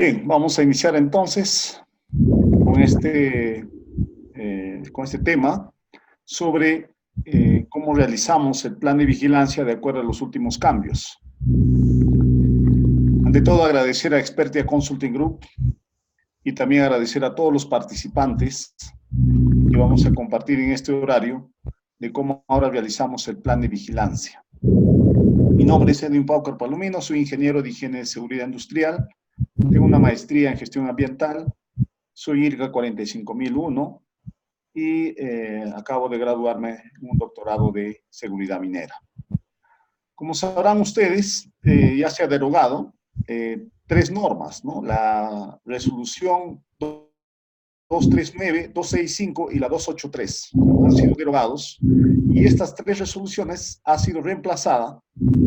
Bien, vamos a iniciar entonces con con este tema sobre cómo realizamos el plan de vigilancia de acuerdo a los últimos cambios. Ante todo, agradecer a Expertia Consulting Group y también agradecer a todos los participantes que vamos a compartir en este horario de cómo ahora realizamos el plan de vigilancia. Mi nombre es Edwin Paucar Palomino, soy ingeniero de higiene de seguridad industrial, tengo una maestría en gestión ambiental, soy IRGA 45001 y acabo de graduarme en un doctorado de seguridad minera. Como sabrán ustedes, ya se ha derogado tres normas, ¿no? La resolución 239, 265 y la 283 han sido derogados y estas tres resoluciones han sido reemplazadas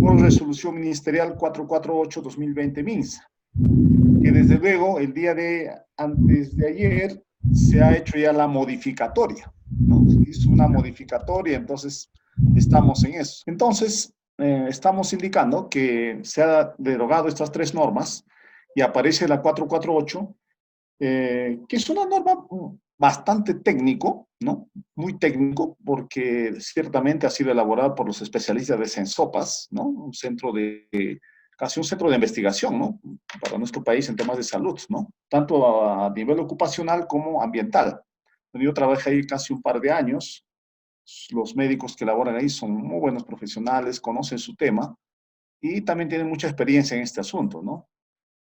por la resolución ministerial 448-2020 MINSA, que desde luego el día de antes de ayer se ha hecho ya la modificatoria, ¿no? Se hizo una modificatoria, entonces estamos en eso. Entonces, estamos indicando que se ha derogado estas tres normas y aparece la 448, que es una norma bastante técnico, ¿no? Muy técnico, porque ciertamente ha sido elaborada por los especialistas de Sensopas, ¿no? Un centro de, casi un centro de investigación, ¿no? Para nuestro país en temas de salud, ¿no? Tanto a nivel ocupacional como ambiental. Yo trabajé ahí casi un par de años. Los médicos que laboran ahí son muy buenos profesionales, conocen su tema y también tienen mucha experiencia en este asunto, ¿no?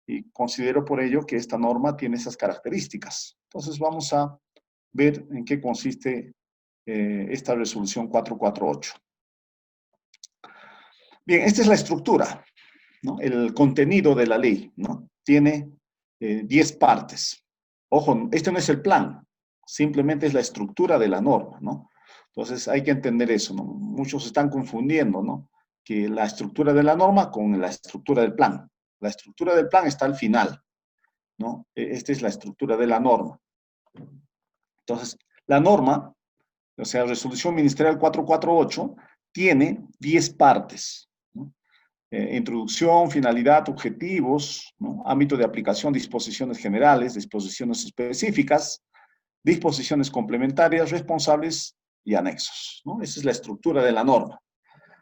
Y considero por ello que esta norma tiene esas características. Entonces vamos a ver en qué consiste esta resolución 448. Bien, esta es la estructura, ¿no? El contenido de la ley, ¿no? Tiene 10 partes. Ojo, este no es el plan, simplemente es la estructura de la norma, ¿no? Entonces hay que entender eso, ¿no? Muchos están confundiendo, ¿no? Que la estructura de la norma con la estructura del plan. La estructura del plan está al final, ¿no? Esta es la estructura de la norma. Entonces, la norma, o sea, resolución ministerial 448, tiene 10 partes, ¿no? Introducción, finalidad, objetivos, ¿no? Ámbito de aplicación, disposiciones generales, disposiciones específicas, disposiciones complementarias, responsables y anexos, ¿no? Esa es la estructura de la norma.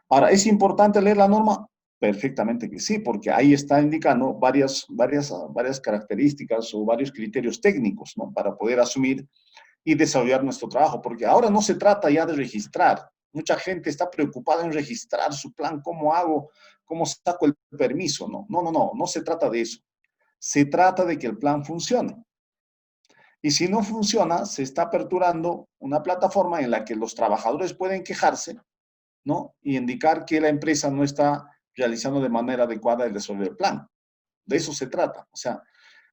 Ahora, ¿es importante leer la norma? Perfectamente que sí, porque ahí está indicando varias características o varios criterios técnicos, ¿no? Para poder asumir y desarrollar nuestro trabajo, porque ahora no se trata ya de registrar. Mucha gente está preocupada en registrar su plan, cómo hago, cómo saco el permiso, ¿no? No se trata de eso. Se trata de que el plan funcione. Y si no funciona, se está aperturando una plataforma en la que los trabajadores pueden quejarse, ¿no? Y indicar que la empresa no está realizando de manera adecuada el desarrollo del plan. De eso se trata. O sea,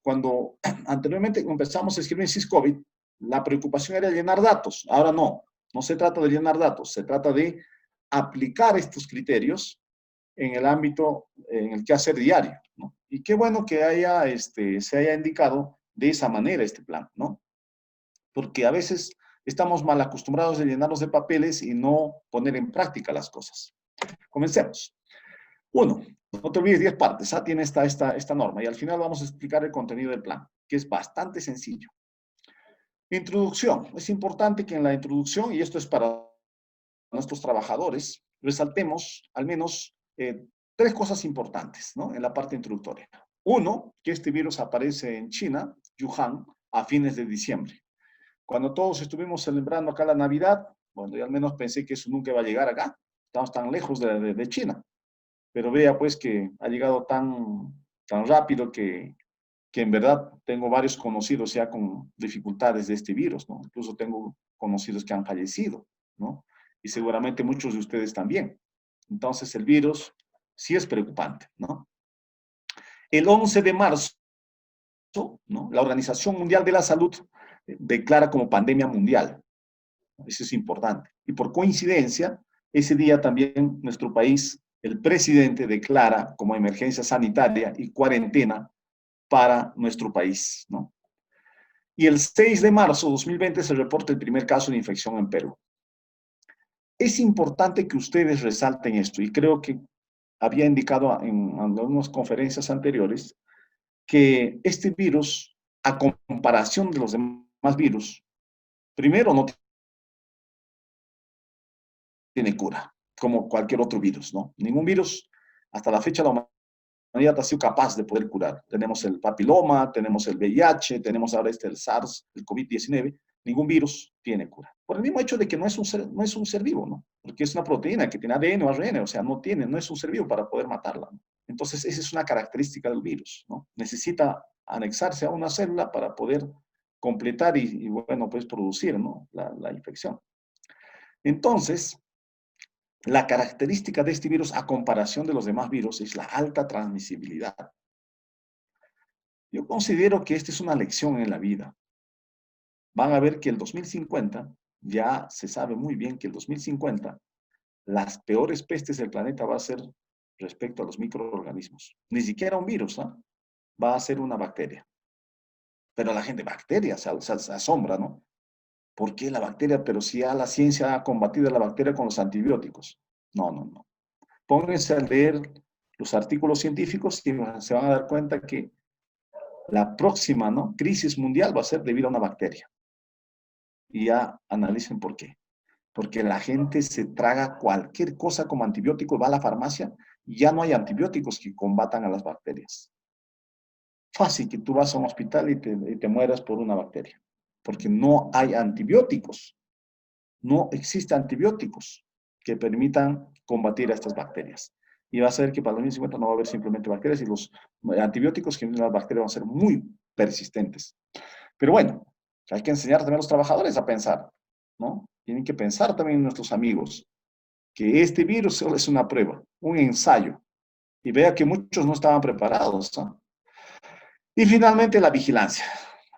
cuando anteriormente empezamos a escribir en SysCovid, la preocupación era llenar datos. Ahora no se trata de llenar datos, se trata de aplicar estos criterios en el ámbito, en el quehacer diario, ¿no? Y qué bueno que se haya indicado de esa manera este plan, ¿no? Porque a veces estamos mal acostumbrados a llenarnos de papeles y no poner en práctica las cosas. Comencemos. Uno, no te olvides 10 partes, tiene esta norma y al final vamos a explicar el contenido del plan, que es bastante sencillo. Introducción. Es importante que en la introducción, y esto es para nuestros trabajadores, resaltemos al menos tres cosas importantes, ¿no? En la parte introductoria. Uno, que este virus aparece en China, Wuhan, a fines de diciembre. Cuando todos estuvimos celebrando acá la Navidad, bueno, yo al menos pensé que eso nunca iba a llegar acá. Estamos tan lejos de China. Pero vea pues que ha llegado tan rápido que en verdad tengo varios conocidos ya con dificultades de este virus, ¿no? Incluso tengo conocidos que han fallecido, ¿no? Y seguramente muchos de ustedes también. Entonces el virus sí es preocupante, ¿no? El 11 de marzo, ¿no? La Organización Mundial de la Salud declara como pandemia mundial. Eso es importante. Y por coincidencia, ese día también nuestro país, el presidente declara como emergencia sanitaria y cuarentena para nuestro país, ¿no? Y el 6 de marzo de 2020 se reporta el primer caso de infección en Perú. Es importante que ustedes resalten esto, y creo que había indicado en algunas conferencias anteriores que este virus, a comparación de los demás virus, primero no tiene cura, como cualquier otro virus, ¿no? Ningún virus, hasta la fecha, la humanidad ha sido capaz de poder curar. Tenemos el papiloma, tenemos el VIH, tenemos ahora el SARS, el COVID-19. Ningún virus tiene cura. Por el mismo hecho de que no es un ser vivo, ¿no? Porque es una proteína que tiene ADN o ARN, o sea, no es un ser vivo para poder matarla, ¿no? Entonces, esa es una característica del virus, ¿no? Necesita anexarse a una célula para poder completar bueno, pues producir, ¿no? La infección. Entonces, la característica de este virus a comparación de los demás virus es la alta transmisibilidad. Yo considero que esta es una lección en la vida. Van a ver que el 2050, ya se sabe muy bien que el 2050, las peores pestes del planeta va a ser respecto a los microorganismos. Ni siquiera un virus, ¿no? Va a ser una bacteria. Pero la gente, bacteria, se asombra, ¿no? ¿Por qué la bacteria? Pero si ya la ciencia ha combatido la bacteria con los antibióticos. No, no, no. Pónganse a leer los artículos científicos y se van a dar cuenta que la próxima, ¿no?, crisis mundial va a ser debido a una bacteria. Y ya analicen por qué. Porque la gente se traga cualquier cosa como antibiótico, va a la farmacia y ya no hay antibióticos que combatan a las bacterias. Fácil que tú vas a un hospital y te mueras por una bacteria. Porque no hay antibióticos. No existen antibióticos que permitan combatir a estas bacterias. Y va a ser que para el 2050 no va a haber simplemente bacterias y los antibióticos que las bacterias van a ser muy persistentes. Pero bueno, hay que enseñar también a los trabajadores a pensar, ¿no? Tienen que pensar también nuestros amigos que este virus solo es una prueba, un ensayo. Y vea que muchos no estaban preparados, ¿no? Y finalmente la vigilancia.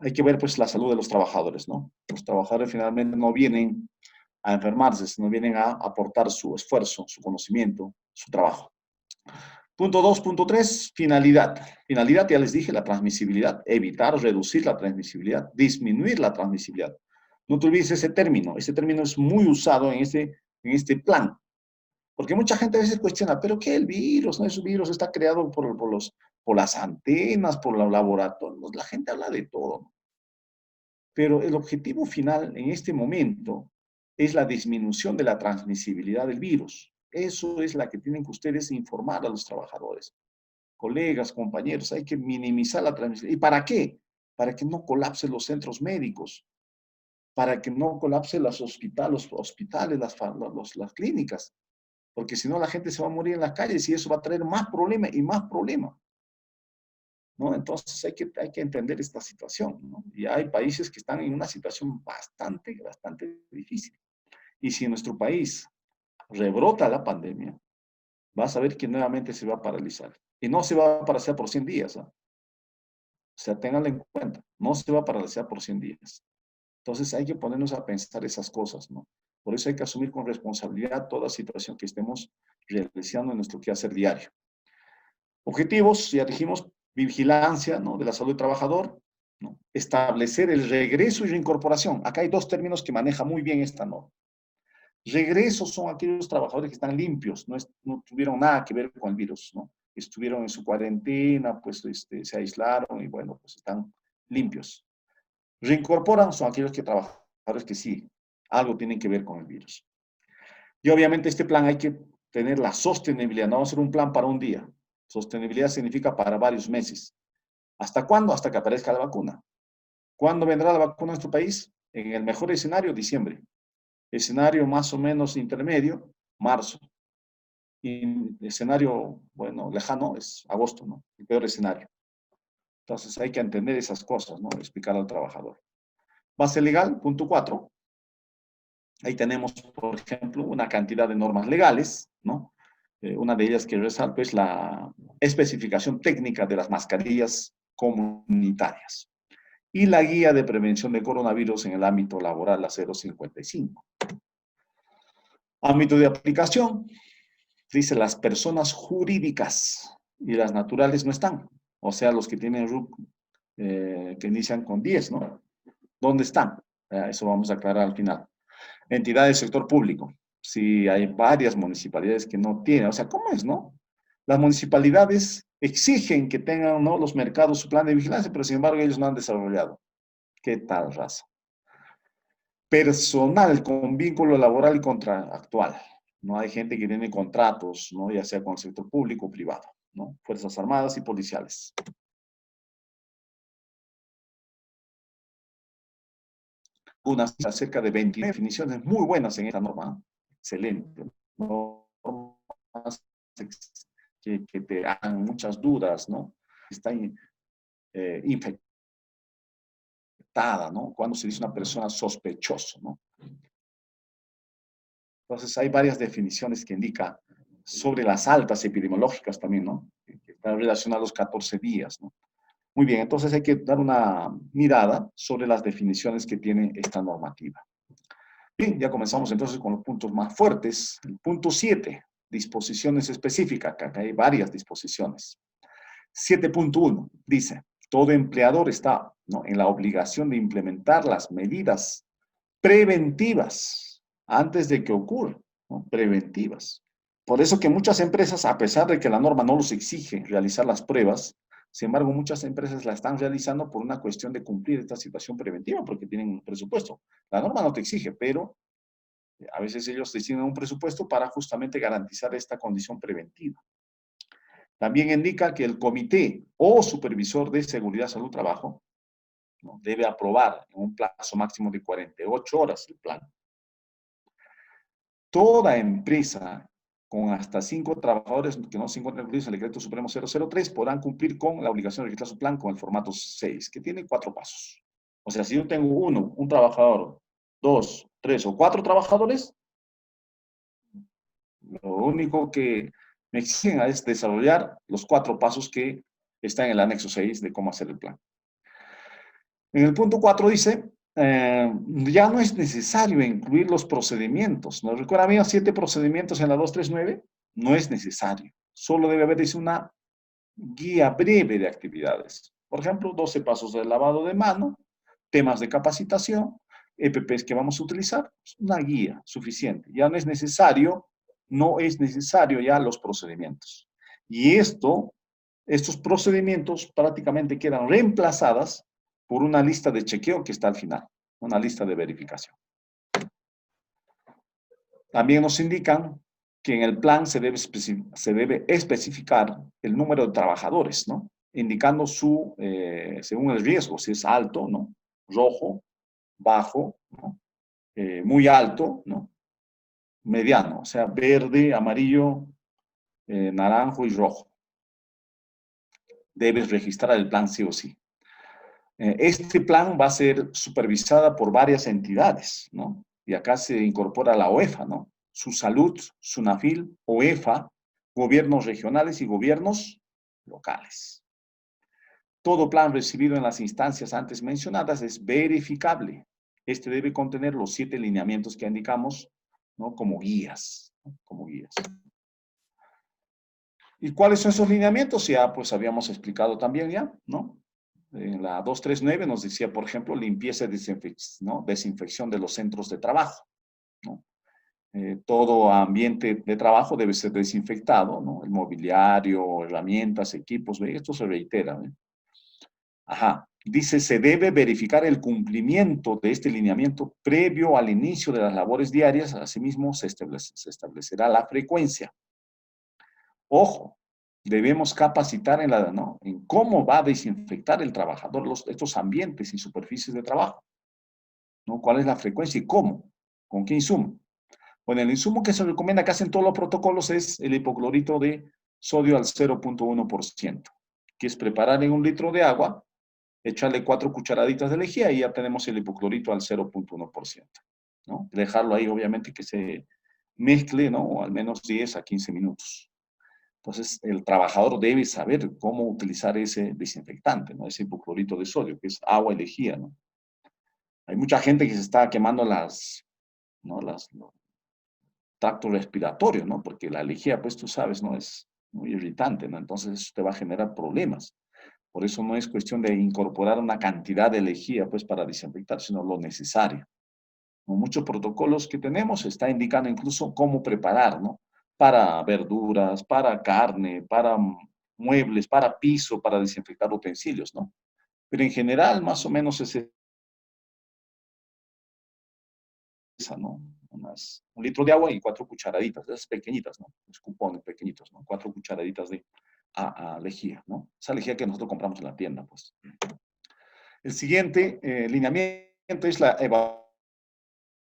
Hay que ver pues la salud de los trabajadores, ¿no? Los trabajadores finalmente no vienen a enfermarse, sino vienen a aportar su esfuerzo, su conocimiento, su trabajo. Punto 2, punto 3, finalidad. Finalidad, ya les dije, la transmisibilidad, evitar, reducir la transmisibilidad, disminuir la transmisibilidad. No te olvides ese término es muy usado en este plan, porque mucha gente a veces cuestiona, ¿pero qué el virus? ¿No? Ese virus está creado por las antenas, por los laboratorios. La gente habla de todo. Pero el objetivo final en este momento es la disminución de la transmisibilidad del virus. Eso es la que tienen que ustedes informar a los trabajadores. Colegas, compañeros, hay que minimizar la transmisión. ¿Y para qué? Para que no colapsen los centros médicos, para que no colapsen los hospitales, las clínicas, porque si no la gente se va a morir en las calles y eso va a traer más problemas y más problemas, ¿no? Entonces hay que entender esta situación, ¿no? Y hay países que están en una situación bastante difícil. Y si en nuestro país rebrota la pandemia, vas a ver que nuevamente se va a paralizar. Y no se va a paralizar por 100 días, ¿eh? O sea, ténganlo en cuenta, no se va a paralizar por 100 días. Entonces hay que ponernos a pensar esas cosas, ¿no? Por eso hay que asumir con responsabilidad toda situación que estemos realizando en nuestro quehacer diario. Objetivos, ya dijimos, vigilancia, ¿no?, de la salud del trabajador, ¿no? Establecer el regreso y reincorporación. Acá hay dos términos que maneja muy bien esta norma. Regreso son aquellos trabajadores que están limpios, no tuvieron nada que ver con el virus, ¿no? Estuvieron en su cuarentena, pues se aislaron y bueno, pues están limpios. Reincorporan son aquellos trabajadores que sí, algo tienen que ver con el virus. Y obviamente este plan hay que tener la sostenibilidad, no va a ser un plan para un día. Sostenibilidad significa para varios meses. ¿Hasta cuándo? Hasta que aparezca la vacuna. ¿Cuándo vendrá la vacuna a nuestro país? En el mejor escenario, diciembre. Escenario más o menos intermedio, marzo. Y el escenario, bueno, lejano es agosto, ¿no? El peor escenario. Entonces hay que entender esas cosas, ¿no? Explicar al trabajador. Base legal, punto 4. Ahí tenemos, por ejemplo, una cantidad de normas legales, ¿no? Una de ellas que resalto es la especificación técnica de las mascarillas comunitarias y la guía de prevención de coronavirus en el ámbito laboral, la 055. Ámbito de aplicación, dice las personas jurídicas y las naturales no están. O sea, los que tienen RUC que inician con 10, ¿no? ¿Dónde están? Eso vamos a aclarar al final. Entidades del sector público. Si hay varias municipalidades que no tienen, o sea, ¿cómo es, no? Las municipalidades exigen que tengan, ¿no?, los mercados su plan de vigilancia, pero sin embargo ellos no han desarrollado. ¿Qué tal raza? Personal con vínculo laboral y contractual. No hay gente que tiene contratos, ¿no?, ya sea con el sector público o privado, ¿no? Fuerzas Armadas y policiales. Unas cerca de 20 definiciones muy buenas en esta norma. Excelente. Normas que te dan muchas dudas, ¿no? Está infectada, ¿no? Cuando se dice una persona sospechosa, ¿no? Entonces hay varias definiciones que indican sobre las altas epidemiológicas también, ¿no? Que están relacionadas a los 14 días, ¿no? Muy bien, entonces hay que dar una mirada sobre las definiciones que tiene esta normativa. Bien, ya comenzamos entonces con los puntos más fuertes. El punto 7, disposiciones específicas. Acá hay varias disposiciones. 7.1 dice, todo empleador está, ¿no?, en la obligación de implementar las medidas preventivas antes de que ocurra, ¿no? Preventivas. Por eso que muchas empresas, a pesar de que la norma no los exige realizar las pruebas, sin embargo, muchas empresas la están realizando por una cuestión de cumplir esta situación preventiva, porque tienen un presupuesto. La norma no te exige, pero a veces ellos destinan un presupuesto para justamente garantizar esta condición preventiva. También indica que el comité o supervisor de seguridad, salud, trabajo, ¿no?, debe aprobar en un plazo máximo de 48 horas el plan. Toda empresa con hasta 5 trabajadores que no se encuentren incluidos en el Decreto Supremo 003 podrán cumplir con la obligación de registrar su plan con el formato 6, que tiene 4 pasos. O sea, si yo tengo un trabajador, 2, 3 o 4 trabajadores, lo único que me exigen es desarrollar los 4 pasos que están en el anexo 6 de cómo hacer el plan. En el punto 4 dice, ya no es necesario incluir los procedimientos. ¿Nos recuerda, había 7 procedimientos en la 239? No es necesario. Solo debe haber, dice, una guía breve de actividades. Por ejemplo, 12 pasos de lavado de mano, temas de capacitación, EPPs que vamos a utilizar. Una guía suficiente. Ya no es necesario ya los procedimientos. Y estos procedimientos prácticamente quedan reemplazadas por una lista de chequeo que está al final, una lista de verificación. También nos indican que en el plan se debe especificar el número de trabajadores, ¿no?, indicando según el riesgo, si es alto, ¿no?, rojo, bajo, ¿no?, muy alto, ¿no?, mediano, o sea, verde, amarillo, naranjo y rojo. Debes registrar el plan sí o sí. Este plan va a ser supervisada por varias entidades, ¿no? Y acá se incorpora la OEFA, ¿no? Salud, SUNAFIL, OEFA, gobiernos regionales y gobiernos locales. Todo plan recibido en las instancias antes mencionadas es verificable. Este debe contener los 7 lineamientos que indicamos, ¿no?, como guías, ¿no?, como guías. ¿Y cuáles son esos lineamientos? Ya, pues, habíamos explicado también ya, ¿no? En la 239 nos decía, por ejemplo, limpieza y desinfección de los centros de trabajo, ¿no? Todo ambiente de trabajo debe ser desinfectado, ¿no? El mobiliario, herramientas, equipos, esto se reitera, ¿eh? Ajá. Dice, se debe verificar el cumplimiento de este lineamiento previo al inicio de las labores diarias. Asimismo, se establecerá la frecuencia. Ojo, debemos capacitar en cómo va a desinfectar el trabajador estos ambientes y superficies de trabajo, ¿no? ¿Cuál es la frecuencia y cómo? ¿Con qué insumo? Bueno, el insumo que se recomienda que hacen todos los protocolos es el hipoclorito de sodio al 0.1%, que es preparar en 1 litro de agua, echarle 4 cucharaditas de lejía y ya tenemos el hipoclorito al 0.1%, ¿no? Dejarlo ahí, obviamente, que se mezcle, ¿no?, al menos 10 a 15 minutos. Entonces, el trabajador debe saber cómo utilizar ese desinfectante, ¿no?, ese hipoclorito de sodio, que es agua y lejía, ¿no? Hay mucha gente que se está quemando los tractos respiratorios, ¿no? Porque la lejía, pues tú sabes, ¿no?, es muy irritante, ¿no? Entonces, eso te va a generar problemas. Por eso no es cuestión de incorporar una cantidad de lejía, pues, para desinfectar, sino lo necesario. Con muchos protocolos que tenemos, se está indicando incluso cómo preparar, ¿no?, para verduras, para carne, para muebles, para piso, para desinfectar utensilios, ¿no? Pero en general, más o menos es esa, ¿no? Un litro de agua y 4 cucharaditas, esas pequeñitas, ¿no? Los cupones pequeñitos, ¿no? 4 cucharaditas de lejía, ¿no? Esa lejía que nosotros compramos en la tienda, pues. El siguiente lineamiento es la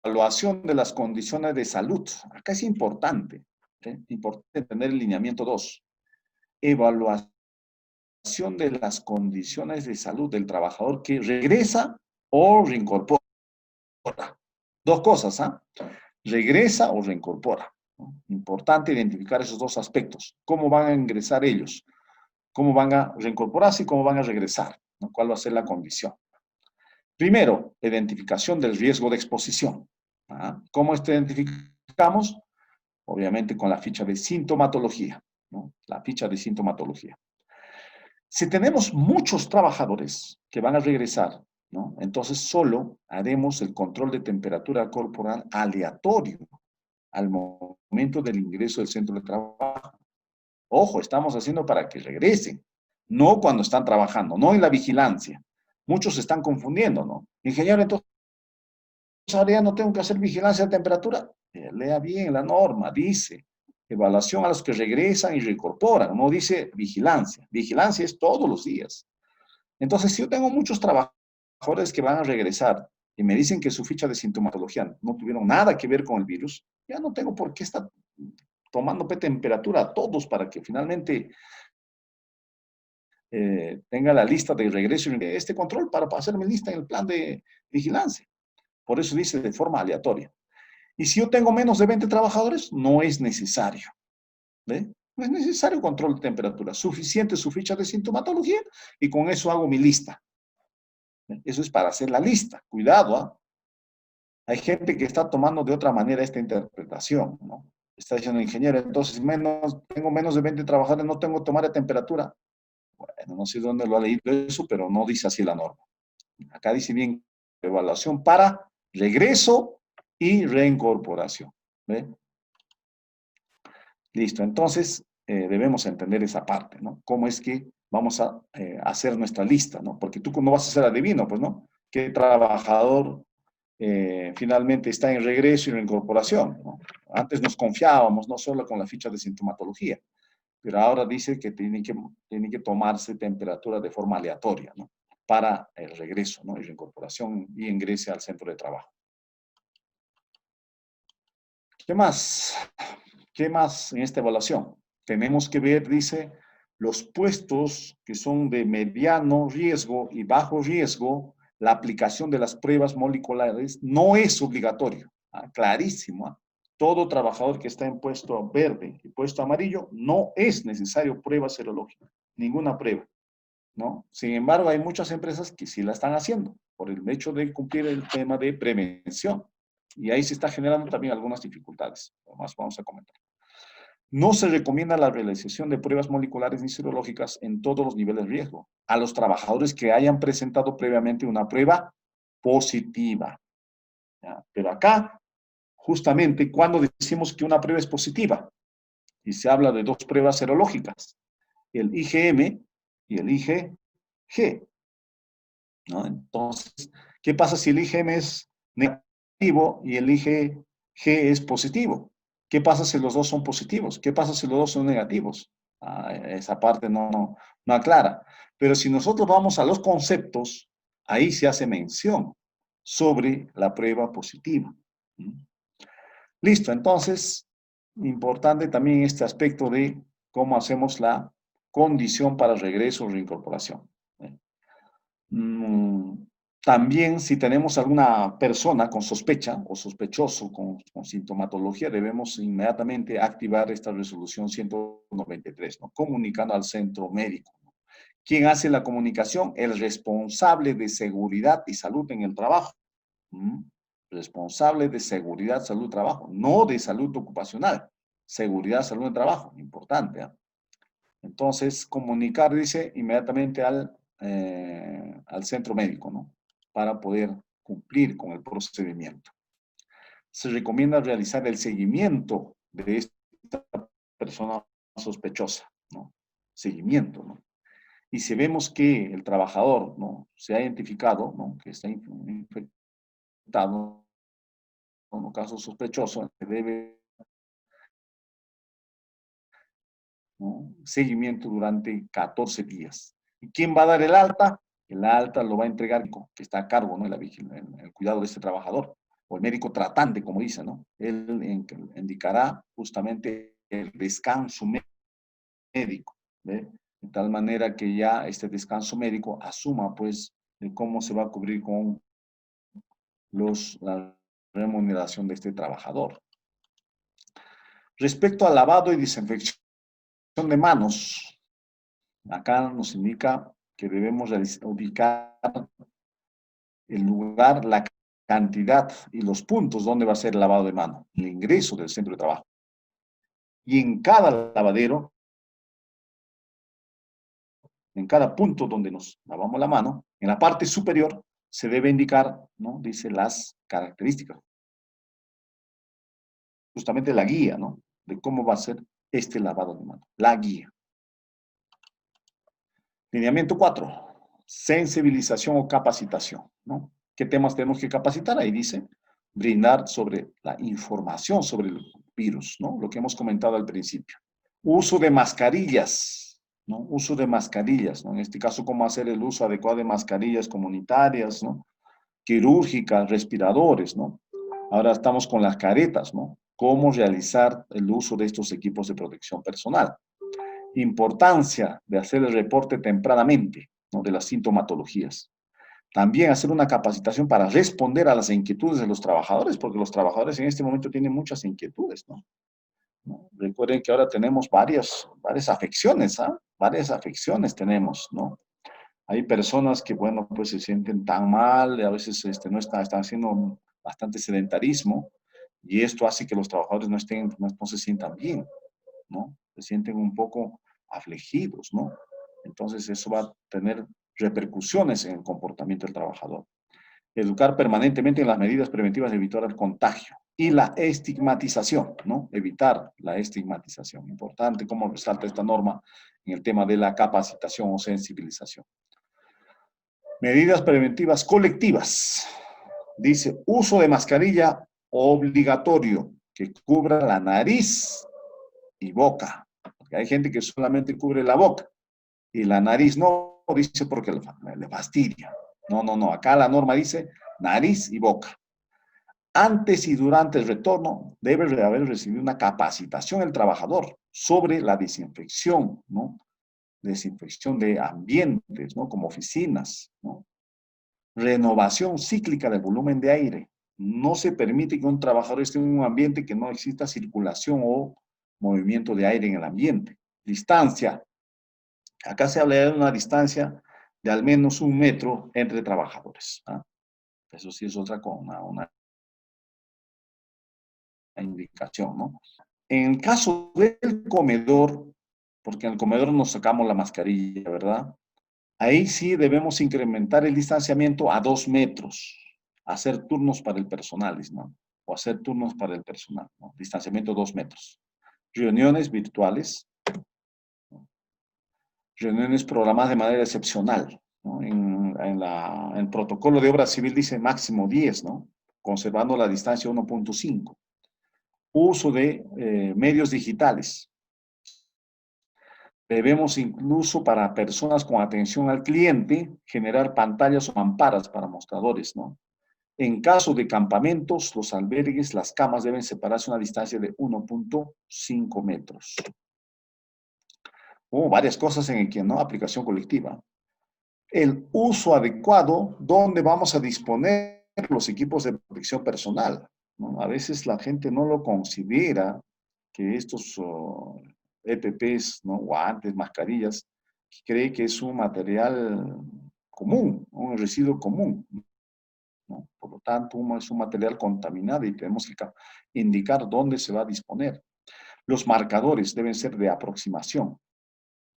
evaluación de las condiciones de salud. Acá es importante, ¿sí? Importante tener el lineamiento 2. Evaluación de las condiciones de salud del trabajador que regresa o reincorpora. Dos cosas, ¿ah? Regresa o reincorpora, ¿no? Importante identificar esos dos aspectos. ¿Cómo van a ingresar ellos? ¿Cómo van a reincorporarse y cómo van a regresar? ¿No? ¿Cuál va a ser la condición? Primero, identificación del riesgo de exposición. ¿Ah? ¿Cómo identificamos? Obviamente con la ficha de sintomatología, ¿no? La ficha de sintomatología. Si tenemos muchos trabajadores que van a regresar, ¿no? Entonces solo haremos el control de temperatura corporal aleatorio al momento del ingreso del centro de trabajo. Ojo, estamos haciendo para que regresen, no cuando están trabajando, no en la vigilancia. Muchos se están confundiendo, ¿no? Ingeniero, entonces ahora ya no tengo que hacer vigilancia de temperatura. Lea bien la norma, dice evaluación a los que regresan y reincorporan, no dice vigilancia. Vigilancia es todos los días. Entonces, si yo tengo muchos trabajadores que van a regresar y me dicen que su ficha de sintomatología no tuvieron nada que ver con el virus, ya no tengo por qué estar tomando temperatura a todos para que finalmente tenga la lista de regreso y este control para hacer mi lista en el plan de vigilancia. Por eso dice de forma aleatoria. Y si yo tengo menos de 20 trabajadores, no es necesario. ¿Ve? No es necesario control de temperatura. Suficiente su ficha de sintomatología y con eso hago mi lista. Eso es para hacer la lista. Cuidado, ¿eh? Hay gente que está tomando de otra manera esta interpretación, ¿no? Está diciendo, ingeniero, entonces tengo menos de 20 trabajadores, no tengo que tomar de temperatura. Bueno, no sé dónde lo ha leído eso, pero no dice así la norma. Acá dice bien, evaluación para regreso y reincorporación. ¿Ve? Listo, entonces debemos entender esa parte, ¿no? ¿Cómo es que vamos a hacer nuestra lista, ¿no? Porque tú no vas a ser adivino, pues, ¿no? ¿Qué trabajador finalmente está en regreso y reincorporación, ¿no? Antes nos confiábamos no solo con la ficha de sintomatología, pero ahora dice que tiene que tomarse temperatura de forma aleatoria, ¿no? Para el regreso, ¿no? Y reincorporación y ingrese al centro de trabajo. ¿Qué más? ¿Qué más en esta evaluación? Tenemos que ver, dice, los puestos que son de mediano riesgo y bajo riesgo, la aplicación de las pruebas moleculares no es obligatorio. Clarísimo. Todo trabajador que está en puesto verde y puesto amarillo, no es necesario prueba serológica, ninguna prueba, ¿no? Sin embargo, hay muchas empresas que sí la están haciendo por el hecho de cumplir el tema de prevención. Y ahí se está generando también algunas dificultades. Además, vamos a comentar. No se recomienda la realización de pruebas moleculares ni serológicas en todos los niveles de riesgo a los trabajadores que hayan presentado previamente una prueba positiva. ¿Ya? Pero acá, justamente, cuando decimos que una prueba es positiva, y se habla de dos pruebas serológicas, el IgM y el IgG, ¿no? Entonces, ¿qué pasa si el IgM es negativo y el IgG es positivo? ¿Qué pasa si los dos son positivos? ¿Qué pasa si los dos son negativos? Esa parte no aclara. Pero si nosotros vamos a los conceptos, ahí se hace mención sobre la prueba positiva. Listo, entonces, importante también este aspecto de cómo hacemos la condición para regreso o reincorporación. También si tenemos alguna persona con sospecha o sospechoso con sintomatología, debemos inmediatamente activar esta resolución 193, ¿no? Comunicando al centro médico, ¿no? ¿Quién hace la comunicación? El responsable de seguridad y salud en el trabajo. Responsable de seguridad, salud, trabajo, no de salud ocupacional. Seguridad, salud, trabajo, importante, ¿eh? Entonces, comunicar, dice, inmediatamente al centro médico, ¿no? Para poder cumplir con el procedimiento. Se recomienda realizar el seguimiento de esta persona sospechosa, ¿no? Seguimiento, ¿no? Y si vemos que el trabajador, ¿no?, se ha identificado, ¿no?, que está infectado, como caso sospechoso, se debe, ¿no?, seguimiento durante 14 días. ¿Y quién va a dar el alta? El alta lo va a entregar el médico que está a cargo, ¿no?, en el cuidado de este trabajador, o el médico tratante, como dice, ¿no? Él indicará justamente el descanso médico, ¿ve? De tal manera que ya este descanso médico asuma, pues, cómo se va a cubrir con la remuneración de este trabajador. Respecto al lavado y desinfección de manos, acá nos indica que debemos ubicar el lugar, la cantidad y los puntos donde va a ser el lavado de mano, el ingreso del centro de trabajo. Y en cada lavadero, en cada punto donde nos lavamos la mano, en la parte superior se debe indicar, ¿no?, dice las características, justamente la guía, ¿no?, de cómo va a ser este lavado de mano, la guía. Lineamiento 4, sensibilización o capacitación, ¿no? ¿Qué temas tenemos que capacitar? Ahí dice, brindar sobre la información sobre el virus, ¿no? Lo que hemos comentado al principio. Uso de mascarillas, ¿no? Uso de mascarillas, ¿no? En este caso, cómo hacer el uso adecuado de mascarillas comunitarias, ¿no?, quirúrgicas, respiradores, ¿no? Ahora estamos con las caretas, ¿no? Cómo realizar el uso de estos equipos de protección personal. Importancia de hacer el reporte tempranamente, ¿no?, de las sintomatologías. También hacer una capacitación para responder a las inquietudes de los trabajadores, porque los trabajadores en este momento tienen muchas inquietudes, ¿no? ¿No? Recuerden que ahora tenemos varias afecciones, ¿ah? Varias afecciones tenemos, ¿no? Hay personas que, bueno, pues se sienten tan mal, a veces están haciendo bastante sedentarismo, y esto hace que los trabajadores no se sientan bien, ¿no? Se sienten un poco afligidos, ¿no? Entonces eso va a tener repercusiones en el comportamiento del trabajador. Educar permanentemente en las medidas preventivas de evitar el contagio y la estigmatización, ¿no? Evitar la estigmatización. Importante cómo resalta esta norma en el tema de la capacitación o sensibilización. Medidas preventivas colectivas. Dice, uso de mascarilla obligatorio que cubra la nariz y boca. Porque hay gente que solamente cubre la boca y la nariz no, dice porque le fastidia. No, no, no. Acá la norma dice nariz y boca. Antes y durante el retorno debe haber recibido una capacitación el trabajador sobre la desinfección, ¿no? Desinfección de ambientes, ¿no?, como oficinas, ¿no? Renovación cíclica del volumen de aire. No se permite que un trabajador esté en un ambiente que no exista circulación o movimiento de aire en el ambiente. Distancia. Acá se habla de una distancia de al menos 1 metro entre trabajadores, ¿ah? Eso sí es otra una indicación, ¿no? En el caso del comedor, porque en el comedor nos sacamos la mascarilla, ¿verdad? Ahí sí debemos incrementar el distanciamiento a 2 metros, hacer turnos para el personal, ¿no? O hacer turnos para el personal, ¿no? Distanciamiento 2 metros. Reuniones virtuales, ¿no? Reuniones programadas de manera excepcional, ¿no? En el protocolo de obra civil dice máximo 10, ¿no? Conservando la distancia 1.5. Uso de medios digitales. Debemos incluso para personas con atención al cliente generar pantallas o mamparas para mostradores, ¿no? En caso de campamentos, los albergues, las camas deben separarse a una distancia de 1.5 metros. Varias cosas en el que, ¿no? Aplicación colectiva. El uso adecuado, donde vamos a disponer los equipos de protección personal, ¿no? A veces la gente no lo considera, que estos EPPs, ¿no?, guantes, mascarillas, cree que es un material común, un residuo común, ¿no? Por lo tanto, es un material contaminado y tenemos que indicar dónde se va a disponer. Los marcadores deben ser de aproximación.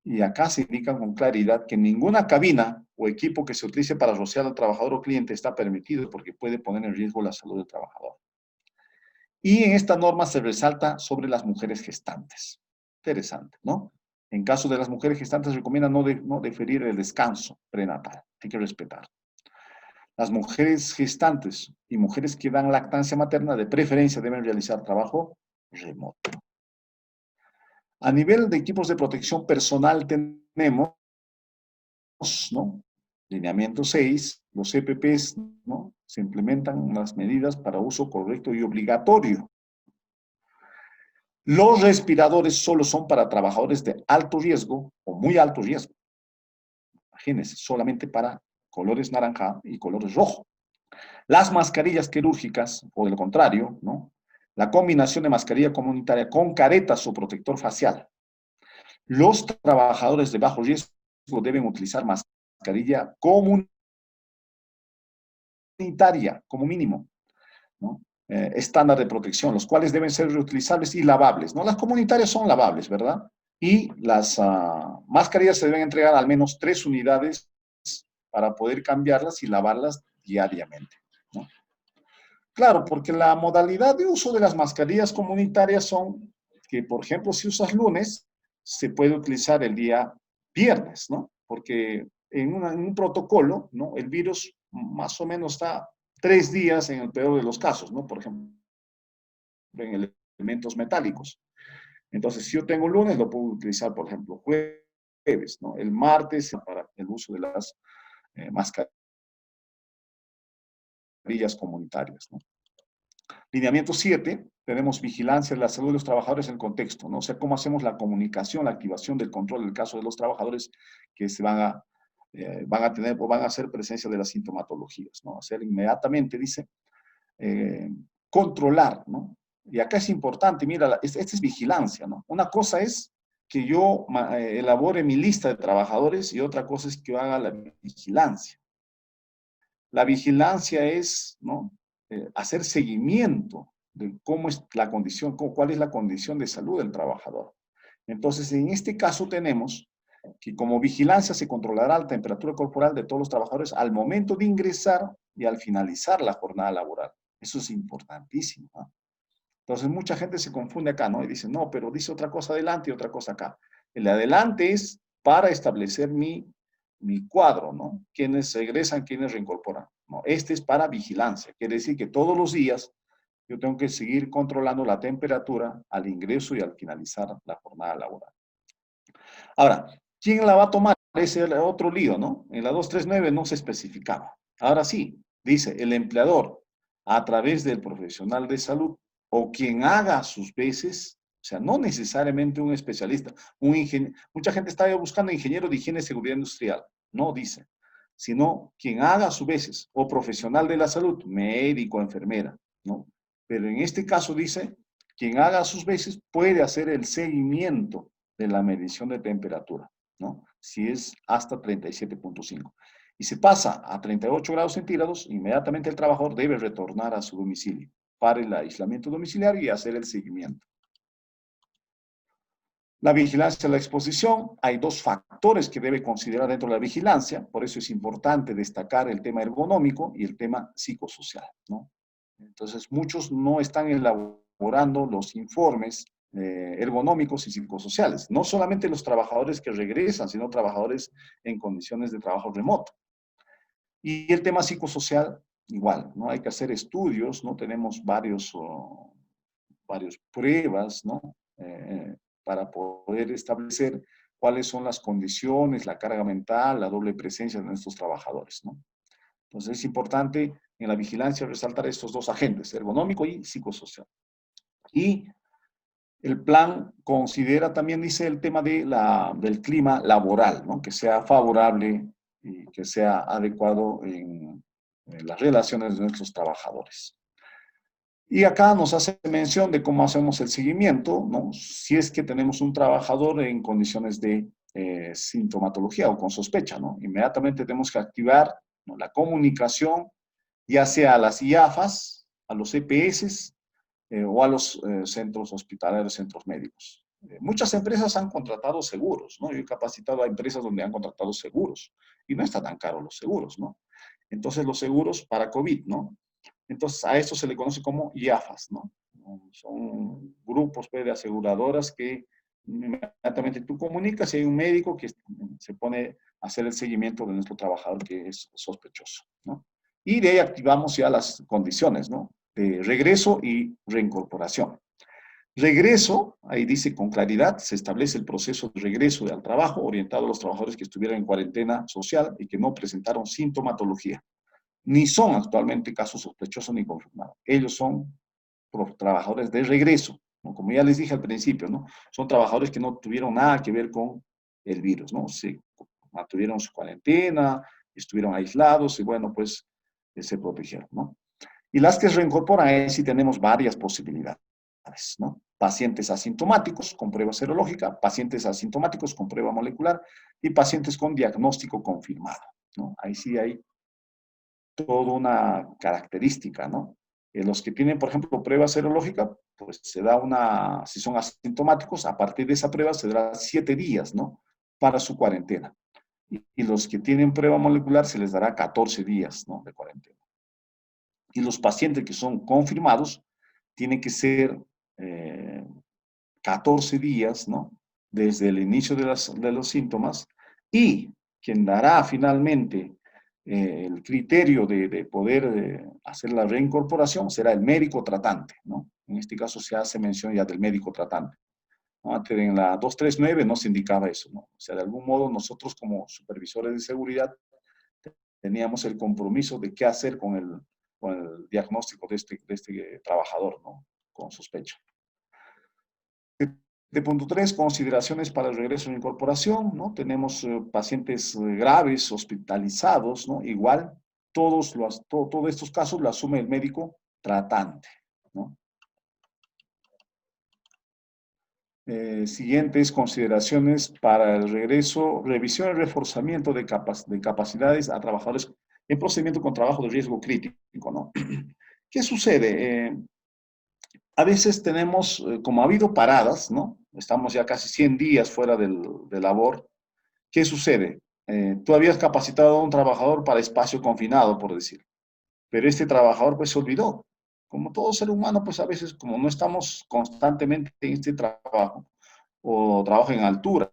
Y acá se indica con claridad que ninguna cabina o equipo que se utilice para rociar al trabajador o cliente está permitido porque puede poner en riesgo la salud del trabajador. Y en esta norma se resalta sobre las mujeres gestantes. Interesante, ¿no? En caso de las mujeres gestantes, recomienda no deferir el descanso prenatal. Hay que respetar. Las mujeres gestantes y mujeres que dan lactancia materna, de preferencia, deben realizar trabajo remoto. A nivel de equipos de protección personal tenemos, ¿no? Lineamiento 6, los EPPs, ¿no? Se implementan las medidas para uso correcto y obligatorio. Los respiradores solo son para trabajadores de alto riesgo o muy alto riesgo. Imagínense, solamente para colores naranja y colores rojo. Las mascarillas quirúrgicas, o del contrario, ¿no? La combinación de mascarilla comunitaria con caretas o protector facial. Los trabajadores de bajo riesgo deben utilizar mascarilla comunitaria, como mínimo, ¿no? Estándar de protección, los cuales deben ser reutilizables y lavables, ¿no? Las comunitarias son lavables, ¿verdad? Y las mascarillas se deben entregar al menos 3 unidades para poder cambiarlas y lavarlas diariamente, ¿no? Claro, porque la modalidad de uso de las mascarillas comunitarias son que, por ejemplo, si usas lunes, se puede utilizar el día viernes, ¿no? Porque en un protocolo, ¿no? El virus más o menos está 3 días en el peor de los casos, ¿no? Por ejemplo, en elementos metálicos. Entonces, si yo tengo lunes, lo puedo utilizar, por ejemplo, jueves, ¿no? El martes para el uso de las mascarillas comunitarias, ¿no? Lineamiento 7, tenemos vigilancia de la salud de los trabajadores en el contexto, ¿no? O sea, cómo hacemos la comunicación, la activación del control del caso de los trabajadores que se van a tener o van a hacer presencia de las sintomatologías, ¿no? Hacer inmediatamente, dice, eh, controlar, ¿no? Y acá es importante, mira, esta es vigilancia, ¿no? Una cosa es que yo elabore mi lista de trabajadores y otra cosa es que yo haga la vigilancia. La vigilancia es, ¿no? Hacer seguimiento de cómo es la condición, cuál es la condición de salud del trabajador. Entonces, en este caso tenemos que como vigilancia se controlará la temperatura corporal de todos los trabajadores al momento de ingresar y al finalizar la jornada laboral. Eso es importantísimo, ¿no? Entonces, mucha gente se confunde acá, ¿no? Y dice, no, pero dice otra cosa adelante y otra cosa acá. El de adelante es para establecer mi cuadro, ¿no? Quienes regresan, quienes reincorporan, ¿no? Este es para vigilancia. Quiere decir que todos los días yo tengo que seguir controlando la temperatura al ingreso y al finalizar la jornada laboral. Ahora, ¿quién la va a tomar? Ese es otro lío, ¿no? En la 239 no se especificaba. Ahora sí, dice el empleador a través del profesional de salud o quien haga sus veces, o sea, no necesariamente un especialista, un ingeniero. Mucha gente está buscando ingeniero de higiene y seguridad industrial. No dice, sino quien haga sus veces o profesional de la salud, médico, enfermera, ¿no? Pero en este caso dice, quien haga sus veces puede hacer el seguimiento de la medición de temperatura, ¿no? Si es hasta 37.5. Y se pasa a 38 grados centígrados, inmediatamente el trabajador debe retornar a su domicilio para el aislamiento domiciliario y hacer el seguimiento. La vigilancia de la exposición, hay 2 factores que debe considerar dentro de la vigilancia, por eso es importante destacar el tema ergonómico y el tema psicosocial, ¿no? Entonces, muchos no están elaborando los informes ergonómicos y psicosociales. No solamente los trabajadores que regresan, sino trabajadores en condiciones de trabajo remoto. Y el tema psicosocial, igual, ¿no? Hay que hacer estudios, ¿no? Tenemos varias pruebas, ¿no? Para poder establecer cuáles son las condiciones, la carga mental, la doble presencia de nuestros trabajadores, ¿no? Entonces es importante en la vigilancia resaltar estos 2 agentes, ergonómico y psicosocial. Y el plan considera también, dice, el tema del clima laboral, ¿no? Que sea favorable y que sea adecuado en las relaciones de nuestros trabajadores. Y acá nos hace mención de cómo hacemos el seguimiento, ¿no? Si es que tenemos un trabajador en condiciones de sintomatología o con sospecha, ¿no? Inmediatamente tenemos que activar, ¿no? La comunicación, ya sea a las IAFAS, a los EPS o a los centros hospitalarios, centros médicos. Muchas empresas han contratado seguros, ¿no? Yo he capacitado a empresas donde han contratado seguros y no está tan caro los seguros, ¿no? Entonces, los seguros para COVID, ¿no? Entonces, a esto se le conoce como IAFAS, ¿no? Son grupos pues, de aseguradoras que inmediatamente tú comunicas y hay un médico que se pone a hacer el seguimiento de nuestro trabajador que es sospechoso, ¿no? Y de ahí activamos ya las condiciones, ¿no? De regreso y reincorporación. Regreso, ahí dice con claridad, se establece el proceso de regreso al trabajo orientado a los trabajadores que estuvieran en cuarentena social y que no presentaron sintomatología. Ni son actualmente casos sospechosos ni confirmados. Ellos son trabajadores de regreso, ¿no? Como ya les dije al principio, ¿no? Son trabajadores que no tuvieron nada que ver con el virus, ¿no? Se mantuvieron su cuarentena, estuvieron aislados y bueno, pues se protegieron, ¿no? Y las que se reincorporan, ahí sí tenemos varias posibilidades, ¿no? Pacientes asintomáticos con prueba serológica, pacientes asintomáticos con prueba molecular y pacientes con diagnóstico confirmado, ¿no? Ahí sí hay toda una característica, ¿no? Los que tienen, por ejemplo, prueba serológica, pues se da una, si son asintomáticos, a partir de esa prueba se dará 7 días, ¿no? Para su cuarentena. Y los que tienen prueba molecular se les dará 14 días, ¿no? De cuarentena. Y los pacientes que son confirmados tienen que ser 14 días, ¿no? Desde el inicio de los síntomas y quien dará finalmente el criterio de poder hacer la reincorporación será el médico tratante, ¿no? En este caso se hace mención ya del médico tratante, ¿no? Antes en la 239 no se indicaba eso, ¿no? O sea, de algún modo nosotros como supervisores de seguridad teníamos el compromiso de qué hacer con el diagnóstico de este trabajador, ¿no? Con sospecha. De punto 3, consideraciones para el regreso a la incorporación, ¿no? Tenemos pacientes graves, hospitalizados, ¿no? Igual, todos estos casos lo asume el médico tratante, ¿no? Siguientes consideraciones para el regreso, revisión y reforzamiento de capacidades a trabajadores en procedimiento con trabajo de riesgo crítico, ¿no? ¿Qué sucede? A veces tenemos, como ha habido paradas, ¿no? Estamos ya casi 100 días fuera de labor. ¿Qué sucede? Tú habías capacitado a un trabajador para espacio confinado, por decir, pero este trabajador pues se olvidó. Como todo ser humano, pues a veces como no estamos constantemente en este trabajo, o trabajo en altura,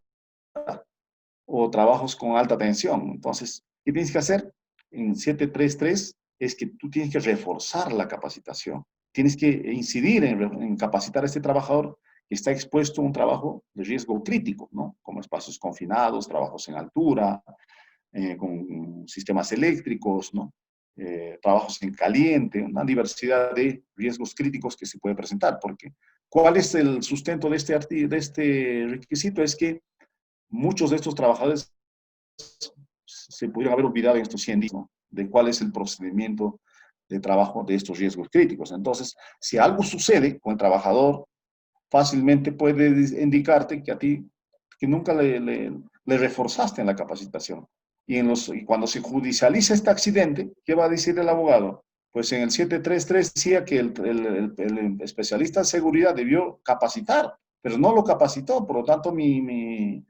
o trabajos con alta tensión. Entonces, ¿qué tienes que hacer? En 733 es que tú tienes que reforzar la capacitación. Tienes que incidir en capacitar a este trabajador que está expuesto a un trabajo de riesgo crítico, ¿no? Como espacios confinados, trabajos en altura, con sistemas eléctricos, ¿no? Trabajos en caliente, una diversidad de riesgos críticos que se puede presentar. Porque, ¿cuál es el sustento de este requisito? Es que muchos de estos trabajadores se pudieron haber olvidado en estos 100 días, ¿no? De cuál es el procedimiento de trabajo de estos riesgos críticos. Entonces, si algo sucede con el trabajador, fácilmente puede indicarte que a ti, que nunca le reforzaste en la capacitación. Y cuando se judicializa este accidente, ¿qué va a decir el abogado? Pues en el 733 decía que el especialista de seguridad debió capacitar, pero no lo capacitó, por lo tanto mi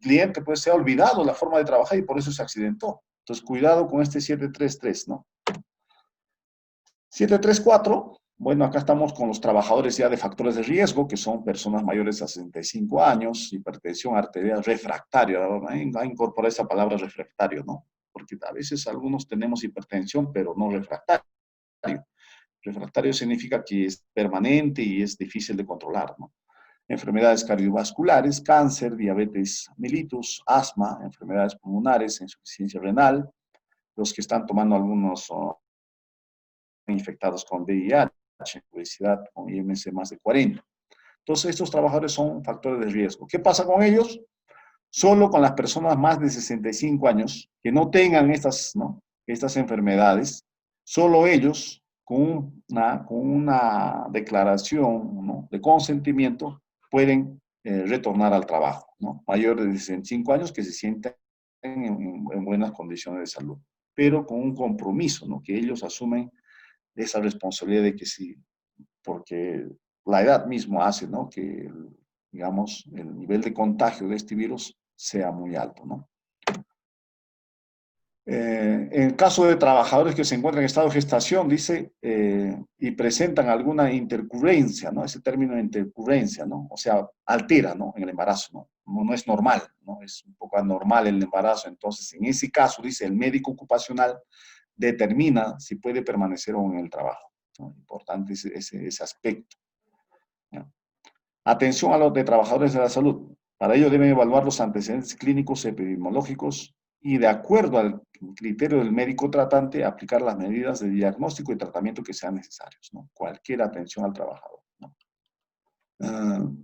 cliente pues se ha olvidado la forma de trabajar y por eso se accidentó. Entonces, cuidado con este 733, ¿no? 734, bueno, acá estamos con los trabajadores ya de factores de riesgo, que son personas mayores a 65 años, hipertensión arterial refractaria. Va a incorporar esa palabra refractario, ¿no? Porque a veces algunos tenemos hipertensión, pero no refractario. Refractario significa que es permanente y es difícil de controlar, ¿no? Enfermedades cardiovasculares, cáncer, diabetes mellitus, asma, enfermedades pulmonares, insuficiencia renal, los que están tomando algunos infectados con VIH, obesidad con IMC más de 40. Entonces, estos trabajadores son factores de riesgo. ¿Qué pasa con ellos? Solo con las personas más de 65 años que no tengan estas, ¿no? Estas enfermedades, solo ellos con una declaración, ¿no? De consentimiento pueden retornar al trabajo, ¿no? Mayores de 65 años que se sienten en buenas condiciones de salud, pero con un compromiso, ¿no? Que ellos asumen esa responsabilidad de que sí, porque la edad mismo hace, ¿no? Que, digamos, el nivel de contagio de este virus sea muy alto, ¿no? En el caso de trabajadores que se encuentran en estado de gestación, dice, y presentan alguna intercurrencia, ¿no? Ese término de intercurrencia, ¿no? O sea, altera, ¿no? En el embarazo, ¿no? No es normal, ¿no? Es un poco anormal el embarazo. Entonces, en ese caso, dice, el médico ocupacional determina si puede permanecer o no en el trabajo, ¿no? Importante ese aspecto, ¿no? Atención a los de trabajadores de la salud. Para ello deben evaluar los antecedentes clínicos epidemiológicos y de acuerdo al criterio del médico tratante aplicar las medidas de diagnóstico y tratamiento que sean necesarios, ¿no? Cualquier atención al trabajador, ¿no?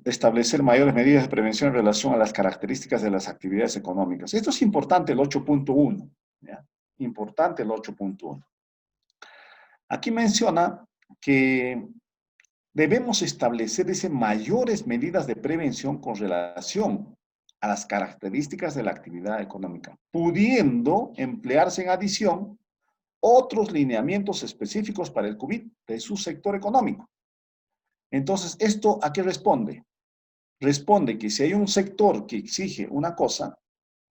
Establecer mayores medidas de prevención en relación a las características de las actividades económicas. Esto es importante, el 8.1, ¿ya? Importante el 8.1. Aquí menciona que debemos establecer mayores medidas de prevención con relación a las características de la actividad económica, pudiendo emplearse en adición otros lineamientos específicos para el COVID de su sector económico. Entonces, ¿esto a qué responde? Responde que si hay un sector que exige una cosa,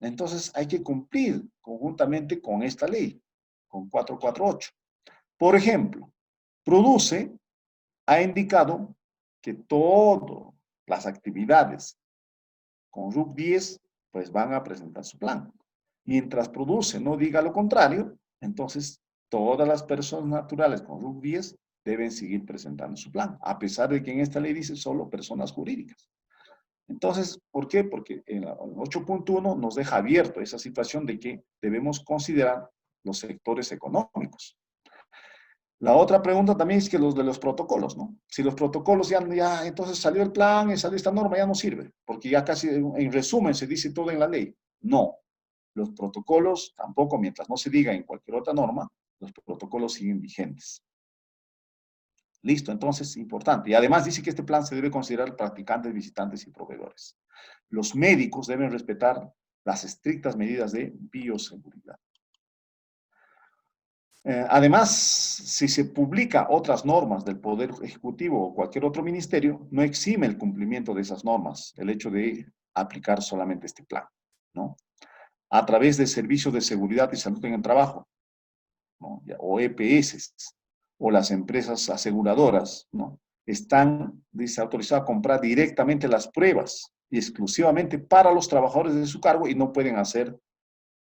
entonces hay que cumplir conjuntamente con esta ley, con 448. Por ejemplo, produce ha indicado que todas las actividades con RUC 10 pues van a presentar su plan. Mientras produce no diga lo contrario, entonces todas las personas naturales con RUC 10 deben seguir presentando su plan, a pesar de que en esta ley dice solo personas jurídicas. Entonces, ¿por qué? Porque en el 8.1 nos deja abierto esa situación de que debemos considerar los sectores económicos. La otra pregunta también es que los de los protocolos, ¿no? Si los protocolos ya entonces salió el plan y salió esta norma, ya no sirve, porque ya casi en resumen se dice todo en la ley. No, los protocolos tampoco, mientras no se diga en cualquier otra norma, los protocolos siguen vigentes. Listo, entonces, importante. Y además dice que este plan se debe considerar practicantes, visitantes y proveedores. Los médicos deben respetar las estrictas medidas de bioseguridad. Además, si se publica otras normas del Poder Ejecutivo o cualquier otro ministerio, no exime el cumplimiento de esas normas, el hecho de aplicar solamente este plan, ¿no? A través de servicios de seguridad y salud en el trabajo, ¿no? O EPS, o las empresas aseguradoras, ¿no? Están, dice, autorizadas a comprar directamente las pruebas y exclusivamente para los trabajadores de su cargo y no pueden hacer,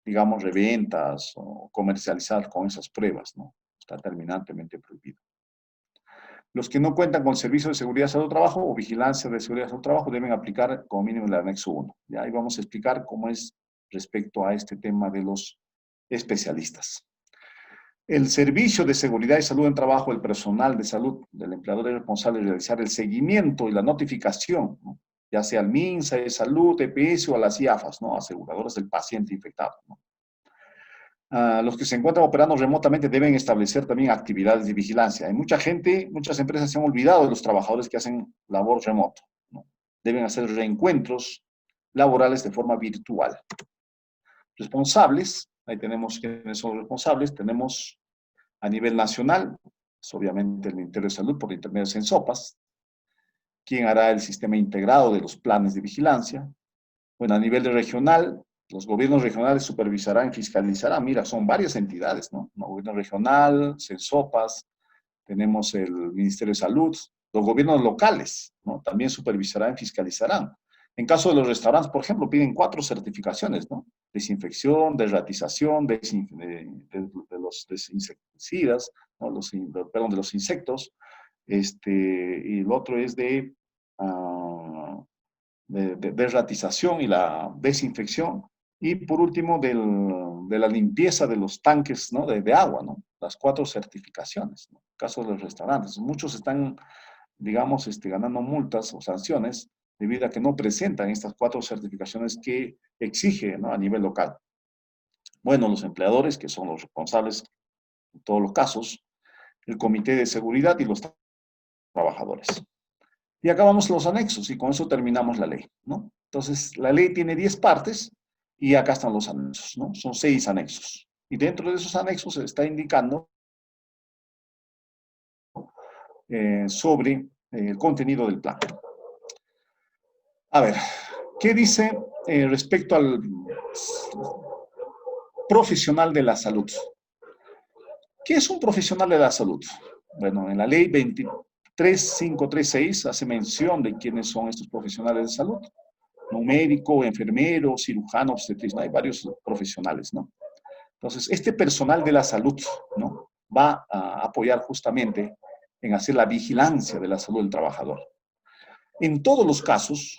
digamos, reventas o comercializar con esas pruebas, ¿no? Está terminantemente prohibido. Los que no cuentan con servicios de seguridad de salud trabajo o vigilancia de seguridad de salud trabajo deben aplicar como mínimo el anexo 1. Ya ahí vamos a explicar cómo es respecto a este tema de los especialistas. El servicio de seguridad y salud en trabajo, el personal de salud del empleador es responsable de realizar el seguimiento y la notificación, ¿no? Ya sea al MINSA de salud, EPS o a las IAFAS, ¿no? Aseguradoras del paciente infectado, ¿no? Los que se encuentran operando remotamente deben establecer también actividades de vigilancia. Hay mucha gente, muchas empresas se han olvidado de los trabajadores que hacen labor remoto, ¿no? Deben hacer reencuentros laborales de forma virtual. Responsables, ahí tenemos quiénes son los responsables, tenemos a nivel nacional, pues obviamente el Ministerio de Salud por intermedio de Sensopas, quien hará el sistema integrado de los planes de vigilancia. Bueno, a nivel de regional, los gobiernos regionales supervisarán y fiscalizarán. Mira, son varias entidades, ¿no? El gobierno regional, Sensopas, tenemos el Ministerio de Salud, los gobiernos locales, ¿no? También supervisarán y fiscalizarán. En caso de los restaurantes, por ejemplo, piden 4 certificaciones, ¿no? Desinfección, derratización, de los desinsecticidas, ¿no? Perdón, de los insectos, y el otro es de derratización y la desinfección, y por último de la limpieza de los tanques, ¿no? de agua, ¿no? Las 4 certificaciones, ¿no? En el caso de los restaurantes, muchos están, digamos, ganando multas o sanciones debido a que no presentan estas 4 certificaciones que exige, ¿no? A nivel local. Bueno, los empleadores, que son los responsables en todos los casos, el comité de seguridad y los trabajadores. Y acabamos los anexos y con eso terminamos la ley, ¿no? Entonces, la ley tiene 10 partes y acá están los anexos, ¿no? Son 6 anexos. Y dentro de esos anexos se está indicando sobre el contenido del plan. A ver, ¿qué dice respecto al profesional de la salud. ¿Qué es un profesional de la salud? Bueno, en la ley 23536 hace mención de quiénes son estos profesionales de salud. Un médico, enfermero, cirujano, obstetricista, hay varios profesionales, ¿no? Entonces, este personal de la salud, ¿no?, va a apoyar justamente en hacer la vigilancia de la salud del trabajador. En todos los casos,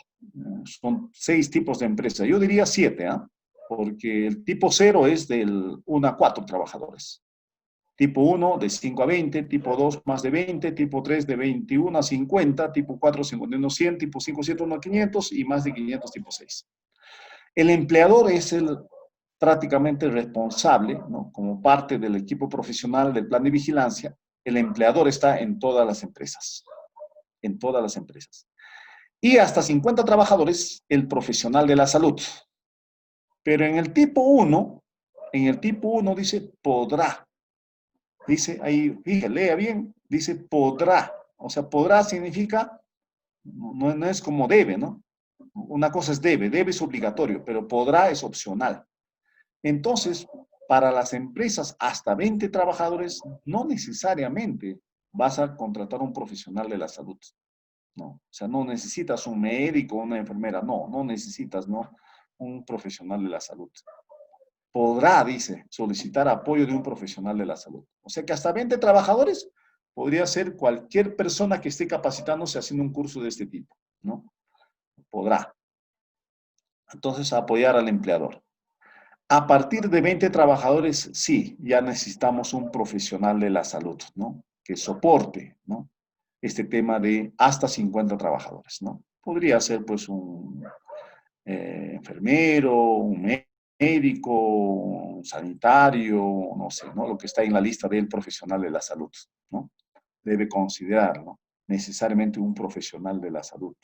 son 6 tipos de empresas. Yo diría 7, ¿ah? Porque el tipo 0 es del 1 a 4 trabajadores. Tipo 1 de 5 a 20, tipo 2 más de 20, tipo 3 de 21 a 50, tipo 4 51 a 100, tipo 5 101 a 500 y más de 500 tipo 6. El empleador es el prácticamente responsable, ¿no?, como parte del equipo profesional del plan de vigilancia. El empleador está en todas las empresas, en todas las empresas. Y hasta 50 trabajadores, el profesional de la salud. Pero en el tipo 1 dice podrá. Dice ahí, fíjate, lea bien, dice podrá. O sea, podrá significa, no es como debe, ¿no? Una cosa es debe es obligatorio, pero podrá es opcional. Entonces, para las empresas hasta 20 trabajadores, no necesariamente vas a contratar un profesional de la salud, ¿no? O sea, no necesitas un médico, una enfermera, no necesitas, ¿no?, un profesional de la salud. Podrá, dice, solicitar apoyo de un profesional de la salud. O sea que hasta 20 trabajadores podría ser cualquier persona que esté capacitándose haciendo un curso de este tipo, ¿no? Podrá. Entonces, apoyar al empleador. A partir de 20 trabajadores, sí, ya necesitamos un profesional de la salud, ¿no?, que soporte, ¿no?, este tema de hasta 50 trabajadores, ¿no? Podría ser, pues, un enfermero, un médico, un sanitario, no sé, ¿no?, lo que está en la lista del profesional de la salud, ¿no? Debe considerar, ¿no?, necesariamente un profesional de la salud.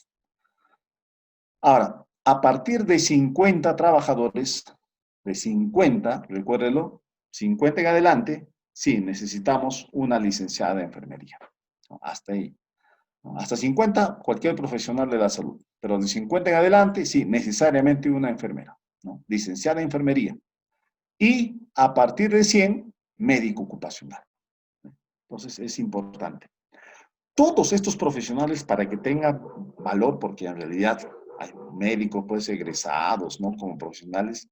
Ahora, a partir de 50 trabajadores, de 50, recuérdelo, 50 en adelante, sí, necesitamos una licenciada de enfermería, ¿no? Hasta ahí. ¿No? Hasta 50, cualquier profesional de la salud. Pero de 50 en adelante, sí, necesariamente una enfermera, ¿no?, licenciada en enfermería. Y a partir de 100, médico ocupacional. Entonces, es importante. Todos estos profesionales, para que tengan valor, porque en realidad hay médicos, pues, egresados, ¿no?, como profesionales,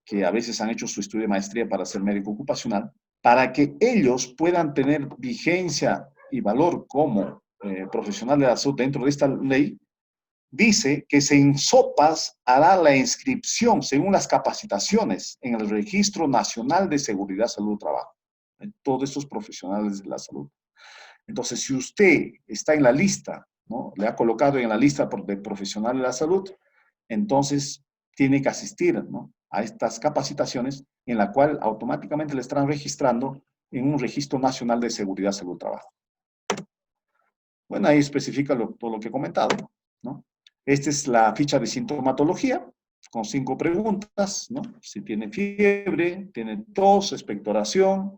que a veces han hecho su estudio de maestría para ser médico ocupacional, para que ellos puedan tener vigencia y valor como profesional de la salud dentro de esta ley, dice que Sensopas hará la inscripción según las capacitaciones en el Registro Nacional de Seguridad, Salud y Trabajo. En todos estos profesionales de la salud. Entonces, si usted está en la lista, ¿no?, le ha colocado en la lista de profesional de la salud, entonces tiene que asistir, ¿no?, a estas capacitaciones en la cual automáticamente le estarán registrando en un registro nacional de seguridad, salud y trabajo. Bueno, ahí especifica todo lo que he comentado, ¿no? Esta es la ficha de sintomatología, con 5 preguntas, ¿no? Si tiene fiebre, tiene tos, expectoración,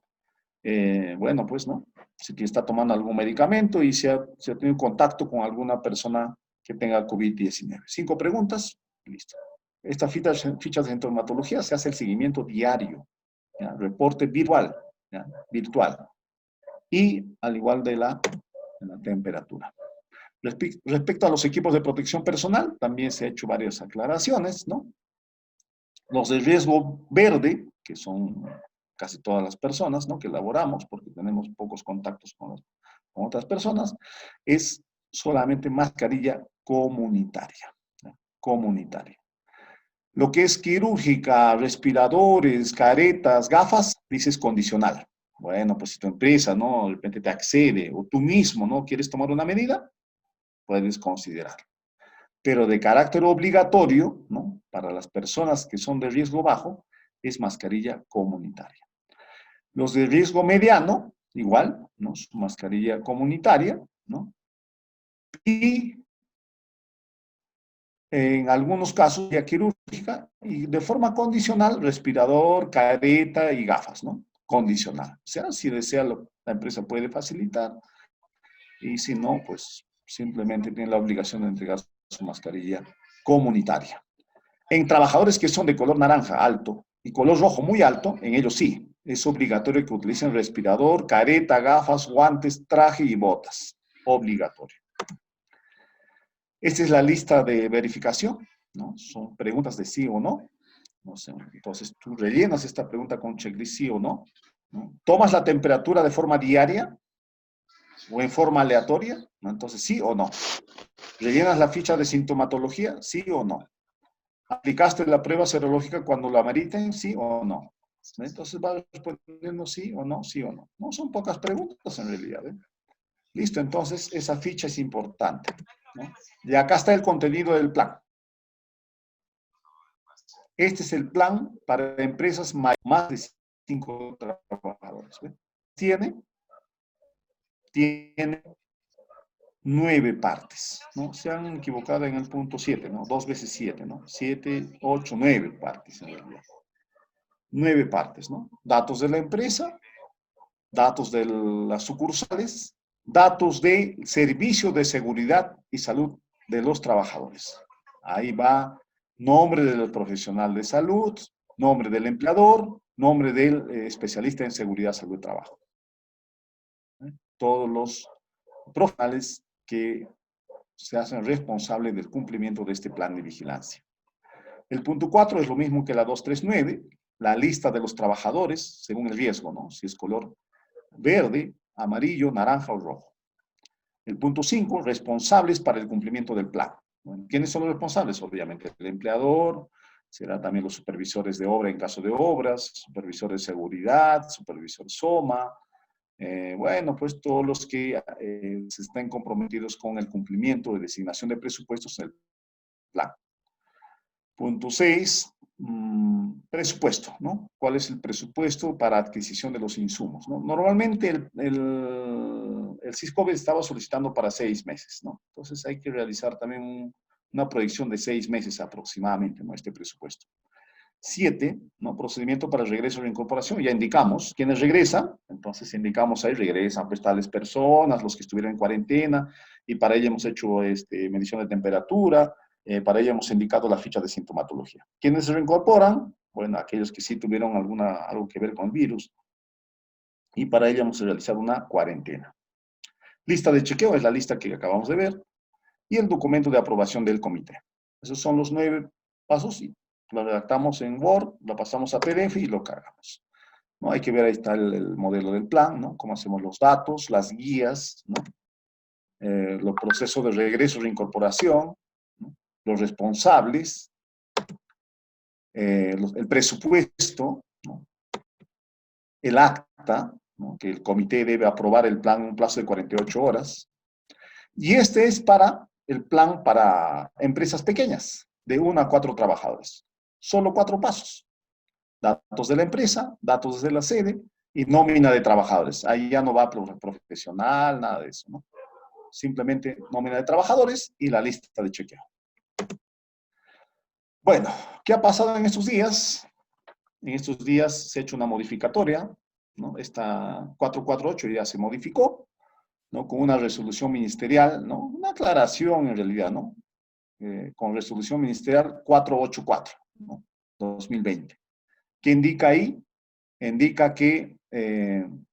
bueno, pues, ¿no?, si está tomando algún medicamento y si ha tenido contacto con alguna persona que tenga COVID-19. 5 preguntas, listo. Esta ficha de sintomatología se hace el seguimiento diario, ¿ya?, reporte virtual, ¿ya?, virtual. Y al igual de la temperatura. Respecto a los equipos de protección personal, también se ha hecho varias aclaraciones, ¿no? Los de riesgo verde, que son casi todas las personas, ¿no?, que laboramos, porque tenemos pocos contactos con otras personas, es solamente mascarilla comunitaria, ¿no?, comunitaria. Lo que es quirúrgica, respiradores, caretas, gafas, dices condicional. Bueno, pues si tu empresa, ¿no?, de repente te accede, o tú mismo, ¿no?, quieres tomar una medida, puedes considerar. Pero de carácter obligatorio, ¿no?, para las personas que son de riesgo bajo, es mascarilla comunitaria. Los de riesgo mediano, igual, ¿no?, su mascarilla comunitaria, ¿no? Y en algunos casos ya quirúrgica, y de forma condicional, respirador, careta y gafas, ¿no? Condicional. O sea, si desea, la empresa puede facilitar, y si no, pues simplemente tiene la obligación de entregar su mascarilla comunitaria. En trabajadores que son de color naranja alto, y color rojo muy alto, en ellos sí. Es obligatorio que utilicen respirador, careta, gafas, guantes, traje y botas. Obligatorio. Esta es la lista de verificación, ¿no? Son preguntas de sí o no. No sé, entonces tú rellenas esta pregunta con checklist sí o no, ¿no? ¿Tomas la temperatura de forma diaria o en forma aleatoria? ¿No? Entonces sí o no. ¿Rellenas la ficha de sintomatología? Sí o no. ¿Aplicaste la prueba serológica cuando lo ameriten? Sí o no. Entonces vas respondiendo sí o no, sí o no. No son pocas preguntas en realidad, ¿eh? Listo, entonces esa ficha es importante, ¿no? Y acá está el contenido del plan. Este es el plan para empresas más de 5 trabajadores. ¿Ve? Tiene 9 partes, ¿no? Se han equivocado en el punto 7, ¿no? 2 veces 7, ¿no? 7, 8, 9 partes en realidad. 9 partes, ¿no? Datos de la empresa, datos de las sucursales, datos de servicio de seguridad y salud de los trabajadores. Ahí va nombre del profesional de salud, nombre del empleador, nombre del especialista en seguridad, salud y trabajo. Todos los profesionales que se hacen responsables del cumplimiento de este plan de vigilancia. El punto 4 es lo mismo que la 239, la lista de los trabajadores según el riesgo, ¿no? Si es color verde, amarillo, naranja o rojo. El punto 5, responsables para el cumplimiento del plan. Bueno, ¿quiénes son los responsables? Obviamente el empleador, será también los supervisores de obra en caso de obras, supervisores de seguridad, supervisor SOMA, bueno, pues todos los que se estén comprometidos con el cumplimiento de designación de presupuestos en el plan. Punto 6, presupuesto, ¿no? ¿Cuál es el presupuesto para adquisición de los insumos? ¿No? Normalmente el SISCOBE estaba solicitando para 6 meses, ¿no? Entonces hay que realizar también una proyección de 6 meses aproximadamente, ¿no? Este presupuesto. 7, ¿no? Procedimiento para regreso o reincorporación. Ya indicamos quiénes regresan, entonces indicamos ahí regresan pues tales personas, los que estuvieron en cuarentena, y para ello hemos hecho medición de temperatura, para ello hemos indicado la ficha de sintomatología. ¿Quiénes se reincorporan? Bueno, aquellos que sí tuvieron algo que ver con el virus, y para ello hemos realizado una cuarentena. Lista de chequeo es la lista que acabamos de ver, y el documento de aprobación del comité. Esos son los 9 pasos, y lo redactamos en Word, lo pasamos a PDF y lo cargamos, ¿no? Hay que ver, ahí está el modelo del plan, ¿no? Cómo hacemos los datos, las guías, ¿no? Los procesos de regreso, reincorporación, ¿no? Los responsables, el presupuesto, ¿no? El acta, ¿no? Que el comité debe aprobar el plan en un plazo de 48 horas. Y este es para el plan para empresas pequeñas, de 1 a 4 trabajadores. Solo 4 pasos. Datos de la empresa, datos de la sede y nómina de trabajadores. Ahí ya no va profesional, nada de eso, ¿no? Simplemente nómina de trabajadores y la lista de chequeo. Bueno, ¿qué ha pasado en estos días? En estos días se ha hecho una modificatoria, ¿no? Esta 448 ya se modificó, ¿no? Con una resolución ministerial, ¿no? Una aclaración en realidad, ¿no? Con resolución ministerial 484, ¿no? 2020. ¿Qué indica ahí? Indica que el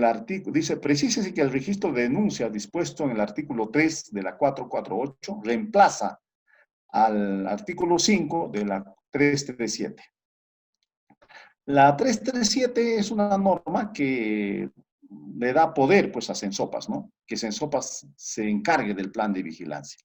artículo, dice, precísese que el registro de denuncia dispuesto en el artículo 3 de la 448 reemplaza al artículo 5 de la 337. La 337 es una norma que le da poder pues a Sensopas, ¿no? Que Sensopas se encargue del plan de vigilancia.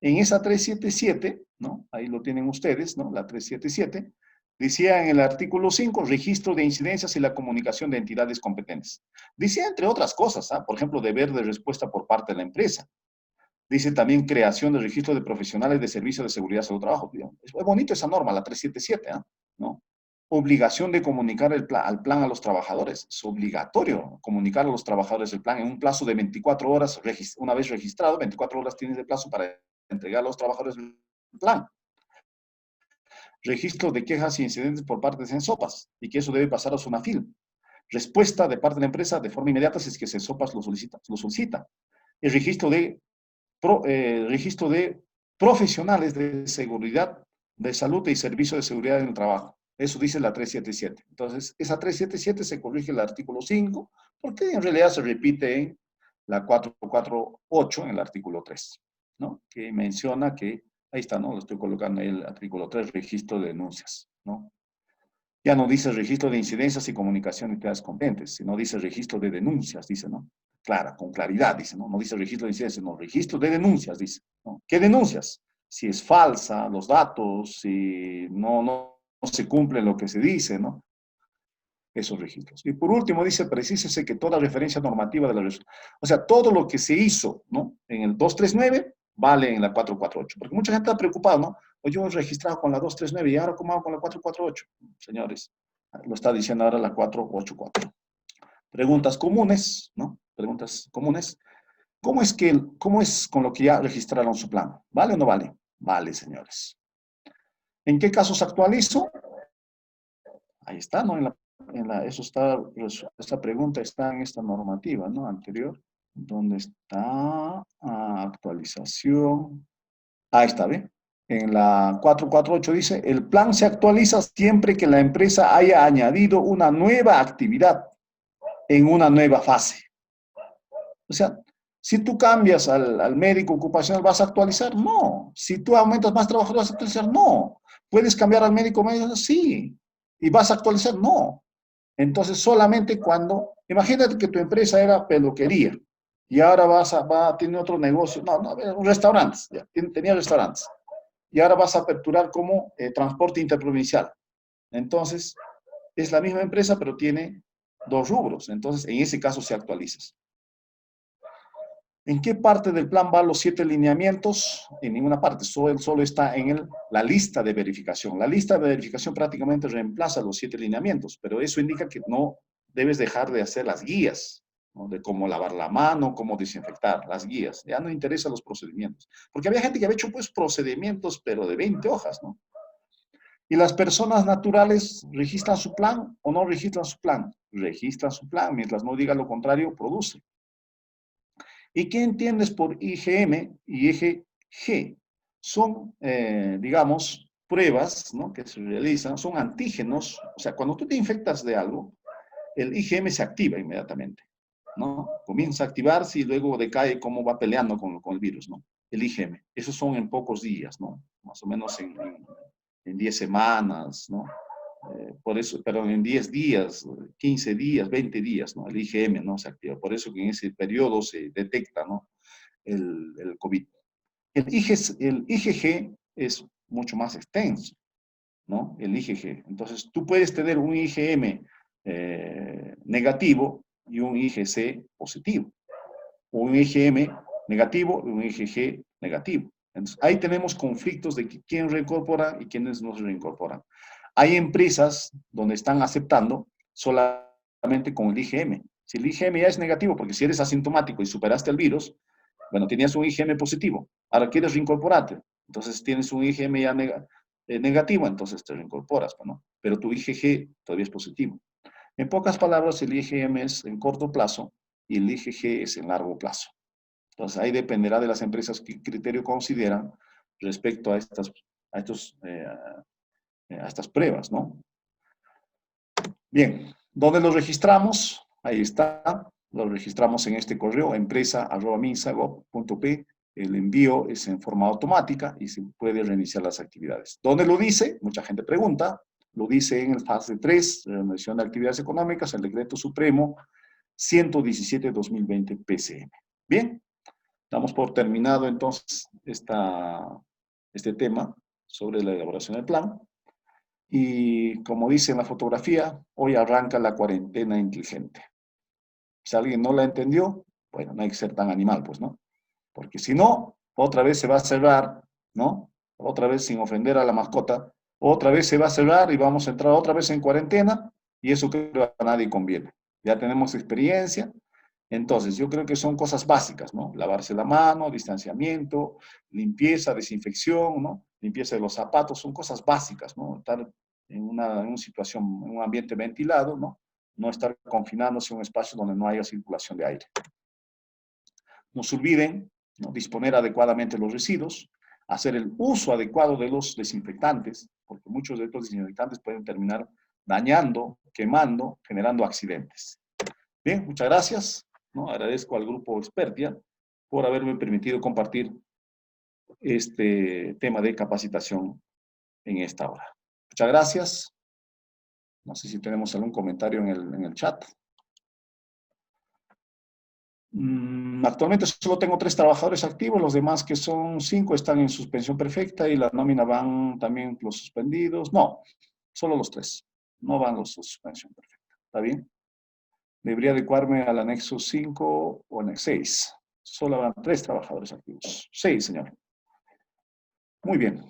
En esa 377, ¿no? Ahí lo tienen ustedes, ¿no? La 377, decía en el artículo 5, registro de incidencias y la comunicación de entidades competentes. Dice, entre otras cosas, ¿ah? Por ejemplo, deber de respuesta por parte de la empresa. Dice también creación de registro de profesionales de servicio de seguridad salud trabajo. Es muy bonito esa norma, la 377, ¿ah? ¿No? Obligación de comunicar al plan a los trabajadores. Es obligatorio comunicar a los trabajadores el plan en un plazo de 24 horas, una vez registrado, 24 horas tienes de plazo para entregar a los trabajadores el plan. Registro de quejas e incidentes por parte de Sensopas, y que eso debe pasar a Sunafil. Respuesta de parte de la empresa de forma inmediata si es que Sensopas lo solicita. El registro de profesionales de seguridad, de salud y servicio de seguridad en el trabajo. Eso dice la 377. Entonces, esa 377 se corrige el artículo 5, porque en realidad se repite en la 448, en el artículo 3, ¿no? Que menciona que, ahí está, ¿no? Lo estoy colocando ahí el artículo 3, registro de denuncias, ¿no? Ya no dice registro de incidencias y comunicación de entidades competentes, sino dice registro de denuncias, dice, ¿no? Clara, con claridad, dice, ¿no? No dice registro de incidencias, no, registro de denuncias, dice, ¿no? ¿Qué denuncias? Si es falsa los datos, si no se cumple lo que se dice, ¿no? Esos registros. Y por último dice, precísese que toda referencia normativa de la resolución, o sea, todo lo que se hizo, ¿no? En el 239 vale en la 448, porque mucha gente está preocupada, ¿no? O yo he registrado con la 239 y ahora ¿cómo hago con la 448? Señores, lo está diciendo ahora la 484. Preguntas comunes, ¿no? Preguntas comunes. ¿Cómo es con lo que ya registraron su plan? ¿Vale o no vale? Vale, señores. ¿En qué casos actualizo? Ahí está, ¿no? Eso está, esta pregunta está en esta normativa, ¿no? Anterior, donde está actualización. Ahí está, ¿ve? En la 448 dice, el plan se actualiza siempre que la empresa haya añadido una nueva actividad en una nueva fase. O sea, si tú cambias al médico ocupacional, ¿vas a actualizar? No. Si tú aumentas más trabajo, ¿vas a actualizar? No. ¿Puedes cambiar al médico médico? Sí. ¿Y vas a actualizar? No. Entonces, solamente cuando, imagínate que tu empresa era peluquería y ahora va a tener otro negocio, restaurantes, ya, tenía restaurantes, y ahora vas a aperturar como transporte interprovincial. Entonces, es la misma empresa, pero tiene dos rubros. Entonces, en ese caso se actualizas. ¿En qué parte del plan van los 7 lineamientos? En ninguna parte, solo está en la lista de verificación. La lista de verificación prácticamente reemplaza los 7 lineamientos, pero eso indica que no debes dejar de hacer las guías, ¿no? De cómo lavar la mano, cómo desinfectar, las guías. Ya no interesan los procedimientos. Porque había gente que había hecho pues procedimientos, pero de 20 hojas, ¿no? ¿Y las personas naturales registran su plan o no registran su plan? Registran su plan, mientras no diga lo contrario, produce. ¿Y qué entiendes por IgM y IgG? Son, digamos, pruebas, ¿no? Que se realizan, son antígenos. O sea, cuando tú te infectas de algo, el IgM se activa inmediatamente, ¿no? Comienza a activarse y luego decae cómo va peleando con el virus, ¿no? El IgM. Esos son en pocos días, ¿no? Más o menos en 10 semanas, ¿no? Por eso, perdón, en 10 días, 15 días, 20 días, ¿no? El IgM, ¿no? Se activa. Por eso que en ese periodo se detecta, ¿no? El COVID. El IgG es mucho más extenso, ¿no? El IgG. Entonces, tú puedes tener un IgM negativo y un IgC positivo. O un IgM negativo y un IgG negativo. Entonces, ahí tenemos conflictos de quién reincorpora y quiénes no se reincorporan. Hay empresas donde están aceptando solamente con el IgM. Si el IgM ya es negativo, porque si eres asintomático y superaste el virus, bueno, tenías un IgM positivo, ahora quieres reincorporarte, entonces tienes un IgM ya negativo, entonces te reincorporas, ¿no? Pero tu IgG todavía es positivo. En pocas palabras, el IgM es en corto plazo y el IgG es en largo plazo. Entonces, ahí dependerá de las empresas qué criterio consideran respecto a estas pruebas, ¿no? Bien, ¿dónde los registramos? Ahí está, lo registramos en este correo, empresa@minsa.gov.p. El envío es en forma automática y se puede reiniciar las actividades. ¿Dónde lo dice? Mucha gente pregunta. Lo dice en el fase 3, Renovación de Actividades Económicas, el Decreto Supremo 117-2020 PCM. Bien, damos por terminado entonces este tema sobre la elaboración del plan. Y como dice en la fotografía, hoy arranca la cuarentena inteligente. Si alguien no la entendió, bueno, no hay que ser tan animal, pues, ¿no? Porque si no, otra vez se va a cerrar, ¿no? Otra vez sin ofender a la mascota, otra vez se va a cerrar y vamos a entrar otra vez en cuarentena y eso creo que a nadie conviene. Ya tenemos experiencia, entonces yo creo que son cosas básicas, ¿no? Lavarse la mano, distanciamiento, limpieza, desinfección, ¿no? Limpieza de los zapatos, son cosas básicas, ¿no? Estar en una situación, en un ambiente ventilado, ¿no? No estar confinándose en un espacio donde no haya circulación de aire. No se olviden, ¿no? Disponer adecuadamente los residuos, hacer el uso adecuado de los desinfectantes, porque muchos de estos desinfectantes pueden terminar dañando, quemando, generando accidentes. Bien, muchas gracias, ¿no? Agradezco al grupo Expertia por haberme permitido compartir este tema de capacitación en esta hora. Muchas gracias. No sé si tenemos algún comentario en el chat. Actualmente solo tengo 3 trabajadores activos, los demás que son 5 están en suspensión perfecta y la nómina van también los suspendidos. No, solo los 3, no van los de suspensión perfecta. ¿Está bien? Debería adecuarme al anexo 5 o anexo 6. Solo van 3 trabajadores activos. 6, señor. Muy bien.